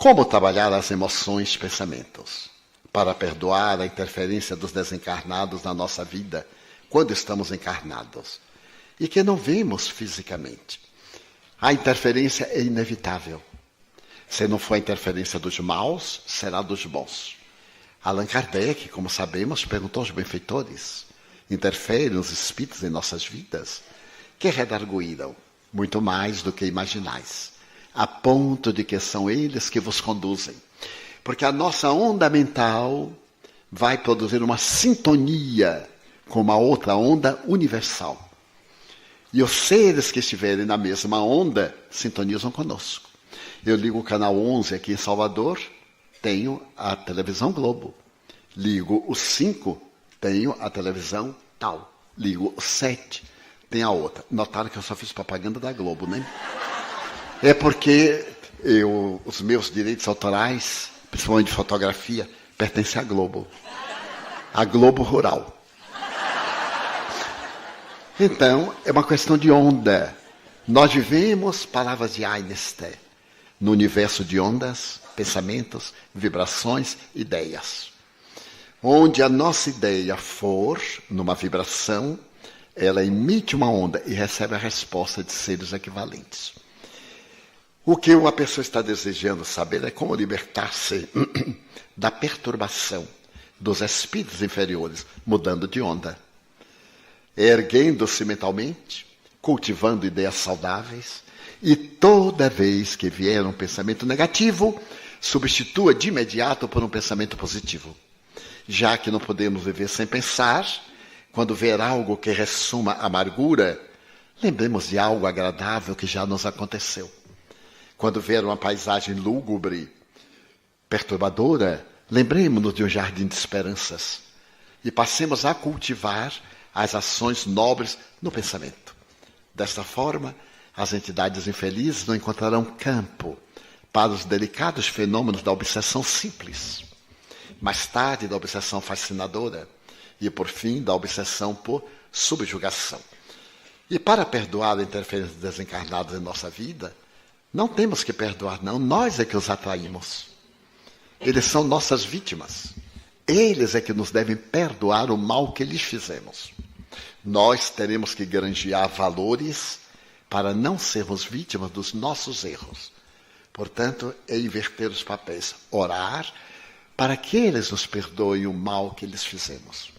Como trabalhar as emoções e pensamentos para perdoar a interferência dos desencarnados na nossa vida quando estamos encarnados e que não vemos fisicamente? A interferência é inevitável. Se não for a interferência dos maus, será dos bons. Allan Kardec, como sabemos, perguntou aos benfeitores: interferem os espíritos em nossas vidas? Que redarguíram, muito mais do que imaginais, a ponto de que são eles que vos conduzem. Porque a nossa onda mental vai produzir uma sintonia com uma outra onda universal. E os seres que estiverem na mesma onda sintonizam conosco. Eu ligo o canal 11 aqui em Salvador, tenho a televisão Globo. Ligo o 5, tenho a televisão tal. Ligo o 7, tem a outra. Notaram que eu só fiz propaganda da Globo, né? É porque os meus direitos autorais, principalmente de fotografia, pertencem à Globo. A Globo Rural. Então, é uma questão de onda. Nós vivemos, palavras de Einstein, no universo de ondas, pensamentos, vibrações, ideias. Onde a nossa ideia for, numa vibração, ela emite uma onda e recebe a resposta de seres equivalentes. O que uma pessoa está desejando saber é como libertar-se da perturbação dos espíritos inferiores, mudando de onda. Erguendo-se mentalmente, cultivando ideias saudáveis, e toda vez que vier um pensamento negativo, substitua de imediato por um pensamento positivo. Já que não podemos viver sem pensar, quando ver algo que ressuma amargura, lembremos de algo agradável que já nos aconteceu. Quando ver uma paisagem lúgubre, perturbadora, lembremos-nos de um jardim de esperanças e passemos a cultivar as ações nobres no pensamento. Desta forma, as entidades infelizes não encontrarão campo para os delicados fenômenos da obsessão simples, mais tarde da obsessão fascinadora e, por fim, da obsessão por subjugação. E para perdoar a interferência dos desencarnados em nossa vida, não temos que perdoar, não. Nós é que os atraímos. Eles são nossas vítimas. Eles é que nos devem perdoar o mal que lhes fizemos. Nós teremos que granjear valores para não sermos vítimas dos nossos erros. Portanto, é inverter os papéis. Orar para que eles nos perdoem o mal que lhes fizemos.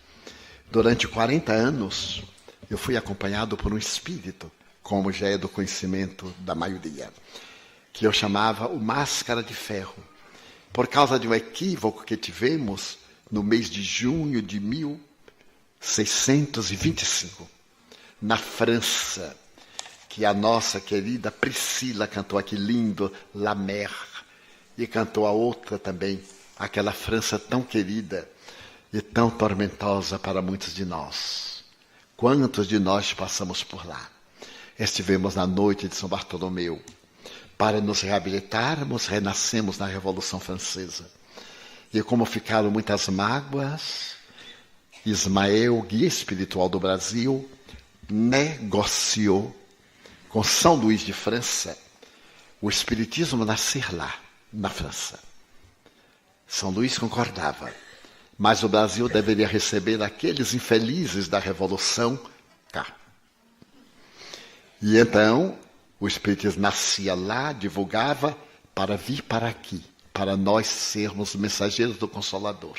Durante 40 anos, eu fui acompanhado por um espírito, como já é do conhecimento da maioria, que eu chamava o Máscara de Ferro, por causa de um equívoco que tivemos no mês de junho de 1625, na França, que a nossa querida Priscila cantou aqui lindo, La Mer, e cantou a outra também, aquela França tão querida e tão tormentosa para muitos de nós. Quantos de nós passamos por lá? Estivemos na noite de São Bartolomeu. Para nos reabilitarmos, renascemos na Revolução Francesa. E como ficaram muitas mágoas, Ismael, guia espiritual do Brasil, negociou com São Luís de França o espiritismo nascer lá, na França. São Luís concordava, mas o Brasil deveria receber aqueles infelizes da Revolução cá. E então, o espiritismo nascia lá, divulgava, para vir para aqui, para nós sermos mensageiros do Consolador.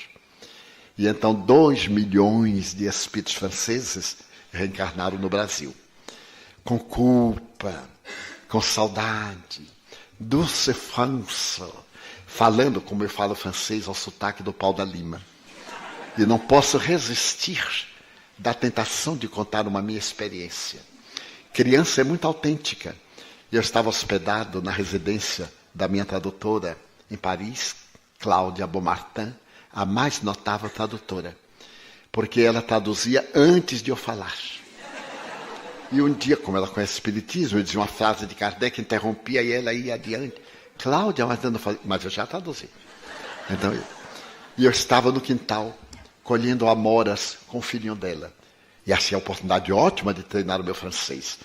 E então 2 milhões de espíritos franceses reencarnaram no Brasil. Com culpa, com saudade, douce France, falando como eu falo francês ao sotaque do Pau da Lima. E não posso resistir da tentação de contar uma minha experiência. Criança é muito autêntica. Eu estava hospedado na residência da minha tradutora em Paris, Cláudia Beaumartin, a mais notável tradutora, porque ela traduzia antes de eu falar. E um dia, como ela conhece espiritismo, eu dizia uma frase de Kardec, interrompia e ela ia adiante. Cláudia, mas eu já traduzi. Então, eu estava no quintal, colhendo amoras com o filhinho dela. E achei a oportunidade ótima de treinar o meu francês.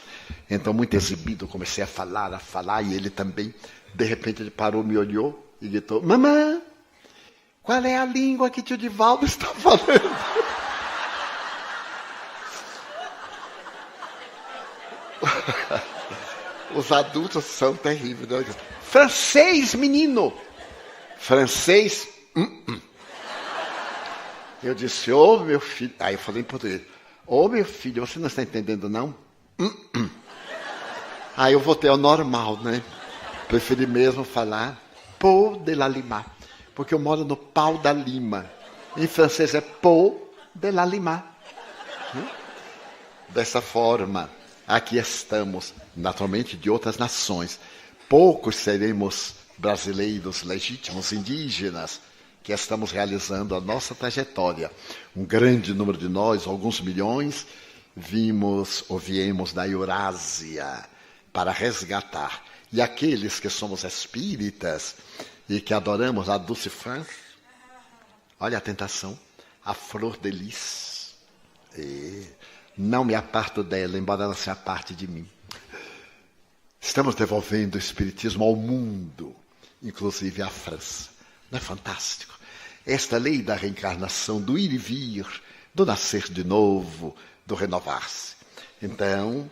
Então, muito exibido, comecei a falar, e ele também. De repente, ele parou, me olhou e gritou: mamãe, qual é a língua que tio Divaldo está falando? Os adultos são terríveis. Né? Francês, menino! Francês? Eu disse: ô meu filho. Aí eu falei em português: ô meu filho, você não está entendendo, não? Aí eu voltei ao normal, né? Preferi mesmo falar Pau de la Lima, porque eu moro no Pau da Lima. Em francês é Pau de la Lima. Dessa forma, aqui estamos, naturalmente de outras nações. Poucos seremos brasileiros legítimos, indígenas, que estamos realizando a nossa trajetória. Um grande número de nós, alguns milhões, viemos da Eurásia para resgatar. E aqueles que somos espíritas e que adoramos a Dulce France, olha a tentação, a flor de lis. Não me aparto dela, embora ela se aparte de mim. Estamos devolvendo o espiritismo ao mundo, inclusive à França. Não é fantástico? Esta lei da reencarnação, do ir e vir, do nascer de novo, do renovar-se. Então,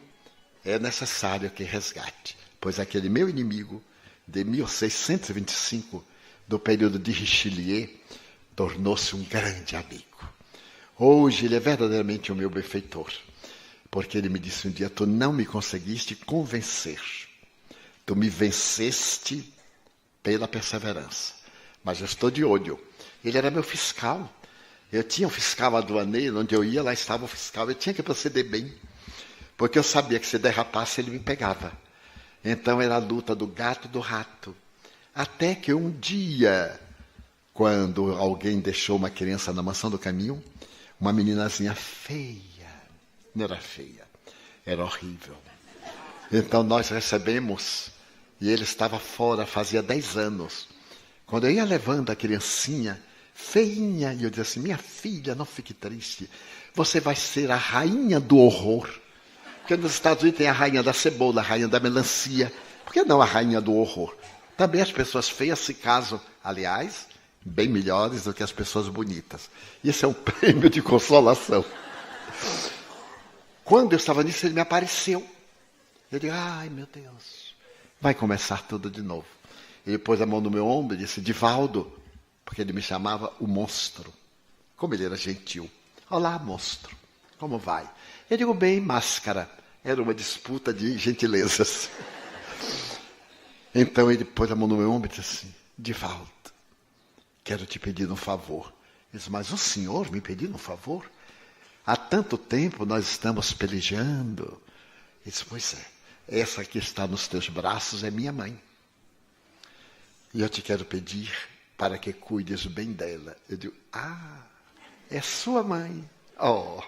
é necessário que resgate, pois aquele meu inimigo, de 1625, do período de Richelieu, tornou-se um grande amigo. Hoje ele é verdadeiramente o meu benfeitor, porque ele me disse um dia: tu não me conseguiste convencer, tu me venceste pela perseverança, mas eu estou de olho. Ele era meu fiscal, eu tinha um fiscal aduaneiro, onde eu ia, lá estava o fiscal, eu tinha que proceder bem, porque eu sabia que se derrapasse ele me pegava. Então era a luta do gato e do rato, até que um dia, quando alguém deixou uma criança na mansão do caminho, uma meninazinha feia, não era feia, era horrível. Então nós recebemos, e ele estava fora, fazia 10 anos. Quando eu ia levando a criancinha, feinha, e eu dizia assim: minha filha, não fique triste, você vai ser a rainha do horror. Porque nos Estados Unidos tem a rainha da cebola, a rainha da melancia. Por que não a rainha do horror? Também as pessoas feias se casam, aliás, bem melhores do que as pessoas bonitas. Isso é um prêmio de consolação. Quando eu estava nisso, ele me apareceu. Eu disse: ai, meu Deus, vai começar tudo de novo. Ele pôs a mão no meu ombro e disse: Divaldo, porque ele me chamava o monstro. Como ele era gentil. Olá, monstro, como vai? Eu digo: bem, máscara. Era uma disputa de gentilezas. Então ele pôs a mão no meu ombro e disse assim: Divaldo, quero te pedir um favor. Eu disse: mas o senhor me pediu um favor? Há tanto tempo nós estamos pelejando. Ele disse: pois é, essa que está nos teus braços é minha mãe. E eu te quero pedir para que cuides bem dela. Eu digo: ah, é sua mãe. Oh,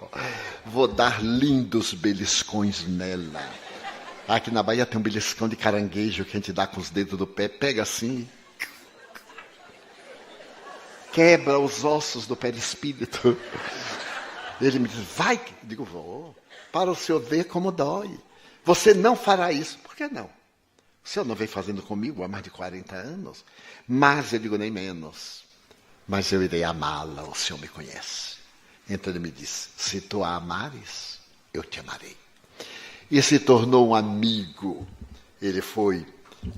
vou dar lindos beliscões nela. Aqui na Bahia tem um beliscão de caranguejo que a gente dá com os dedos do pé, pega assim, quebra os ossos do perispírito. Ele me diz: vai. Eu digo: vou, para o senhor ver como dói. Você não fará isso. Por que não? O senhor não vem fazendo comigo há mais de 40 anos? Mas eu digo: nem menos. Mas eu irei amá-la, o senhor me conhece. Então ele me disse: se tu a amares, eu te amarei. E se tornou um amigo. Ele foi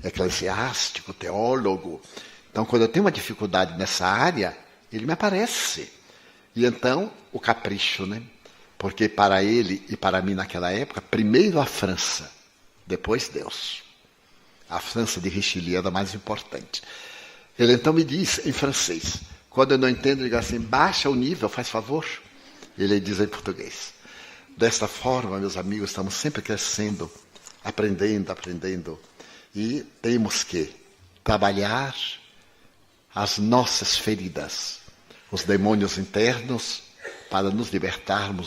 eclesiástico, teólogo. Então, quando eu tenho uma dificuldade nessa área, ele me aparece. E então, o capricho, né? Porque para ele e para mim naquela época, primeiro a França, depois Deus. A França de Richelieu era a mais importante. Ele então me diz em francês. Quando eu não entendo, ele diz assim: baixa o nível, faz favor. Ele diz em português. Desta forma, meus amigos, estamos sempre crescendo, aprendendo. E temos que trabalhar as nossas feridas, os demônios internos, para nos libertarmos